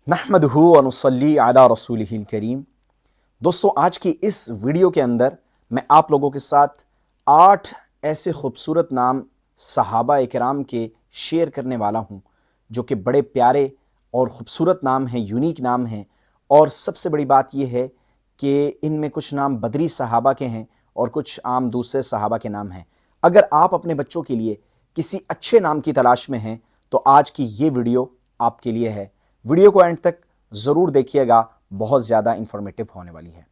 नहमदहू व नुसल्ली अला रसूलिहिल करीम। दोस्तों, आज की इस वीडियो के अंदर मैं आप लोगों के साथ 8 ऐसे खूबसूरत नाम सहाबा इकराम के शेयर करने वाला हूँ जो कि बड़े प्यारे और ख़ूबसूरत नाम हैं, यूनिक नाम हैं। और सबसे बड़ी बात यह है कि इनमें कुछ नाम बदरी सहाबा के हैं और कुछ आम दूसरे सहाबा के नाम हैं। अगर आप अपने बच्चों के लिए किसी अच्छे नाम की तलाश में हैं तो आज की ये वीडियो आपके लिए है। वीडियो को एंड तक ज़रूर देखिएगा, बहुत ज़्यादा इंफॉर्मेटिव होने वाली है।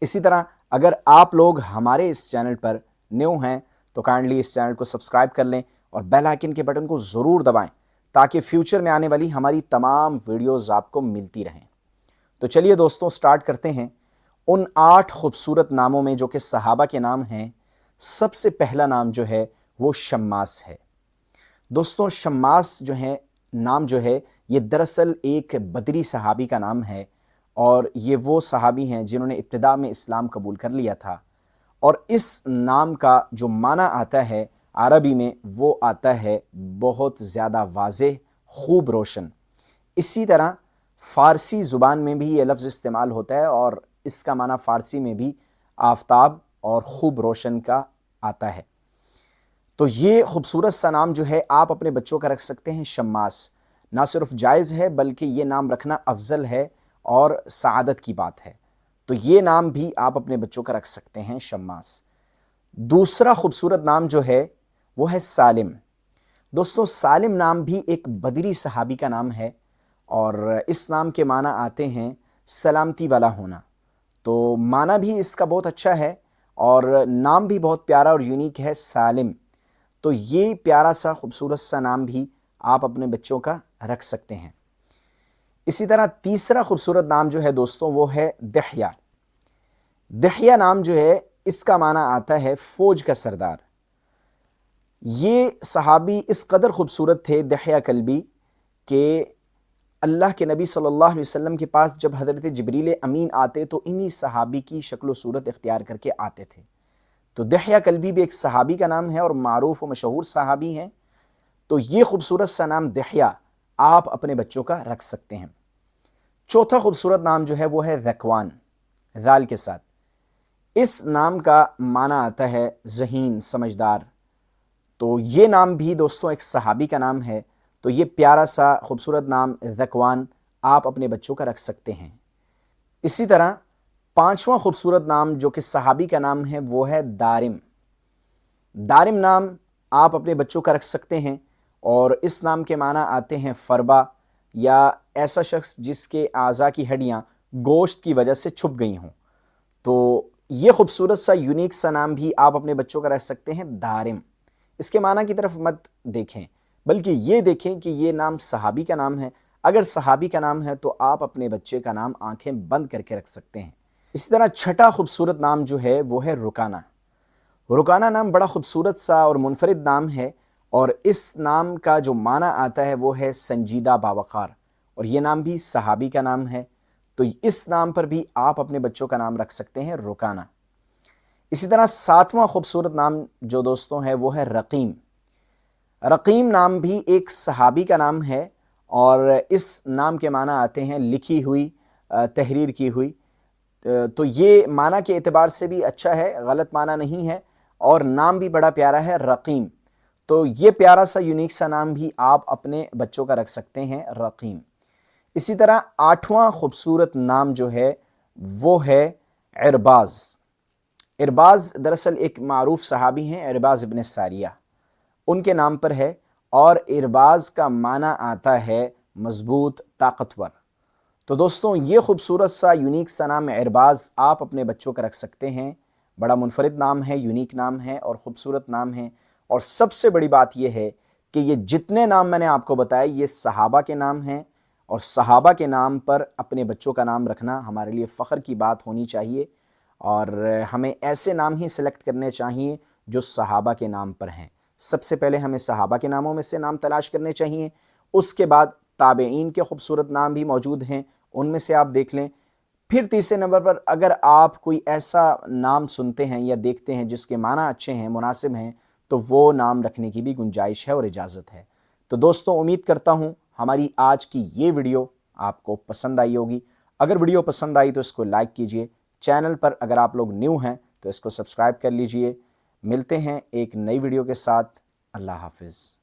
इसी तरह अगर आप लोग हमारे इस चैनल पर न्यू हैं तो काइंडली इस चैनल को सब्सक्राइब कर लें और बेल आइकन के बटन को ज़रूर दबाएं ताकि फ्यूचर में आने वाली हमारी तमाम वीडियोज़ आपको मिलती रहें। तो चलिए दोस्तों, स्टार्ट करते हैं उन 8 खूबसूरत नामों में जो कि सहाबा के नाम हैं। सबसे पहला नाम जो है वो शम्मास है। दोस्तों, शम्मास नाम जो है ये दरअसल एक बदरी सहाबी का नाम है और ये वो सहाबी हैं जिन्होंने इब्तिदा में इस्लाम कबूल कर लिया था। और इस नाम का जो माना आता है अरबी में वो आता है बहुत ज़्यादा वाज़ेह, खूब रोशन। इसी तरह फ़ारसी ज़ुबान में भी ये लफ्ज़ इस्तेमाल होता है और इसका माना फ़ारसी में भी आफ़ताब और खूब रोशन का आता है। तो ये खूबसूरत सा नाम जो है आप अपने बच्चों का रख सकते हैं शम्मास। ना सिर्फ जायज़ है बल्कि ये नाम रखना अफजल है और सआदत की बात है। तो ये नाम भी आप अपने बच्चों का रख सकते हैं शम्मास। दूसरा खूबसूरत नाम जो है वो है सालिम। दोस्तों, सालिम नाम भी एक बदरी सहाबी का नाम है और इस नाम के माना आते हैं सलामती वाला होना। तो माना भी इसका बहुत अच्छा है और नाम भी बहुत प्यारा और यूनिक है, सालिम। तो ये प्यारा सा खूबसूरत सा नाम भी आप अपने बच्चों का रख सकते हैं। इसी तरह तीसरा खूबसूरत नाम जो है दोस्तों वो है दहिया। दहिया नाम जो है इसका माना आता है फौज का सरदार। ये सहाबी इस कदर खूबसूरत थे दहिया कल्बी कि अल्लाह के नबी सल्लल्लाहु अलैहि वसल्लम के पास जब हज़रत जिब्रील अमीन आते तो इन्हीं सहाबी की शक्ल सूरत इख्तियार करके आते थे। तो दहिया कल्बी भी एक सहाबी का नाम है और मारूफ और मशहूर सहाबी हैं। तो ये खूबसूरत सा नाम दहिया आप अपने बच्चों का रख सकते हैं। चौथा खूबसूरत नाम जो है वो है ज़कवान, ज़ाल के साथ। इस नाम का माना आता है ज़हीन, समझदार। तो ये नाम भी दोस्तों एक सहाबी का नाम है। तो ये प्यारा सा खूबसूरत नाम ज़कवान आप अपने बच्चों का रख सकते हैं। इसी तरह पांचवा खूबसूरत नाम जो कि सहाबी का नाम है वो है दारिम। दारिम नाम आप अपने बच्चों का रख सकते हैं और इस नाम के माना आते हैं फरबा या ऐसा शख्स जिसके आज़ा की हड्डियाँ गोश्त की वजह से छुप गई हों। तो ये खूबसूरत सा यूनिक सा नाम भी आप अपने बच्चों का रख सकते हैं, दारिम। इसके माना की तरफ मत देखें बल्कि ये देखें कि ये नाम सहाबी का नाम है। अगर सहाबी का नाम है तो आप अपने बच्चे का नाम आंखें बंद करके रख सकते हैं। इसी तरह छठा खूबसूरत नाम जो है वो है रुकाना। रुकाना नाम बड़ा खूबसूरत सा और मुनफरिद नाम है और इस नाम का जो माना आता है वो है संजीदा बावकार और ये नाम भी सहाबी का नाम है। तो इस नाम पर भी आप अपने बच्चों का नाम रख सकते हैं, रुकाना। इसी तरह सातवां खूबसूरत नाम जो दोस्तों है वो है रकीम। रकीम नाम भी एक सहाबी का नाम है और इस नाम के माना आते हैं लिखी हुई, तहरीर की हुई। तो ये माना के एतबार से भी अच्छा है, गलत माना नहीं है और नाम भी बड़ा प्यारा है, रकीम। तो ये प्यारा सा यूनिक सा नाम भी आप अपने बच्चों का रख सकते हैं, रकीम। इसी तरह आठवां खूबसूरत नाम जो है वो है इरबाज। इरबाज दरअसल एक मारूफ सहाबी हैं, इरबाज इब्न सारिया, उनके नाम पर है और इरबाज का माना आता है मजबूत, ताकतवर। तो दोस्तों, ये खूबसूरत सा यूनिक सा नाम इरबाज आप अपने बच्चों का रख सकते हैं। बड़ा मुनफरिद नाम है, यूनिक नाम है और ख़ूबसूरत नाम है। और सबसे बड़ी बात यह है कि ये जितने नाम मैंने आपको बताए ये सहाबा के नाम हैं और सहाबा के नाम पर अपने बच्चों का नाम रखना हमारे लिए फ़ख्र की बात होनी चाहिए और हमें ऐसे नाम ही सिलेक्ट करने चाहिए जो सहाबा के नाम पर हैं। सबसे पहले हमें सहाबा के नामों में से नाम तलाश करने चाहिए, उसके बाद ताबेईन के खूबसूरत नाम भी मौजूद हैं, उनमें से आप देख लें। फिर तीसरे नंबर पर अगर आप कोई ऐसा नाम सुनते हैं या देखते हैं जिसके माना अच्छे हैं, मुनासिब हैं, तो वो नाम रखने की भी गुंजाइश है और इजाज़त है। तो दोस्तों, उम्मीद करता हूँ हमारी आज की ये वीडियो آپ کو پسند آئی ہوگی۔ اگر ویڈیو پسند آئی تو اس کو لائک کیجئے، چینل پر اگر آپ لوگ نیو ہیں تو اس کو سبسکرائب کر لیجئے۔ ملتے ہیں ایک نئی ویڈیو کے ساتھ۔ اللہ حافظ۔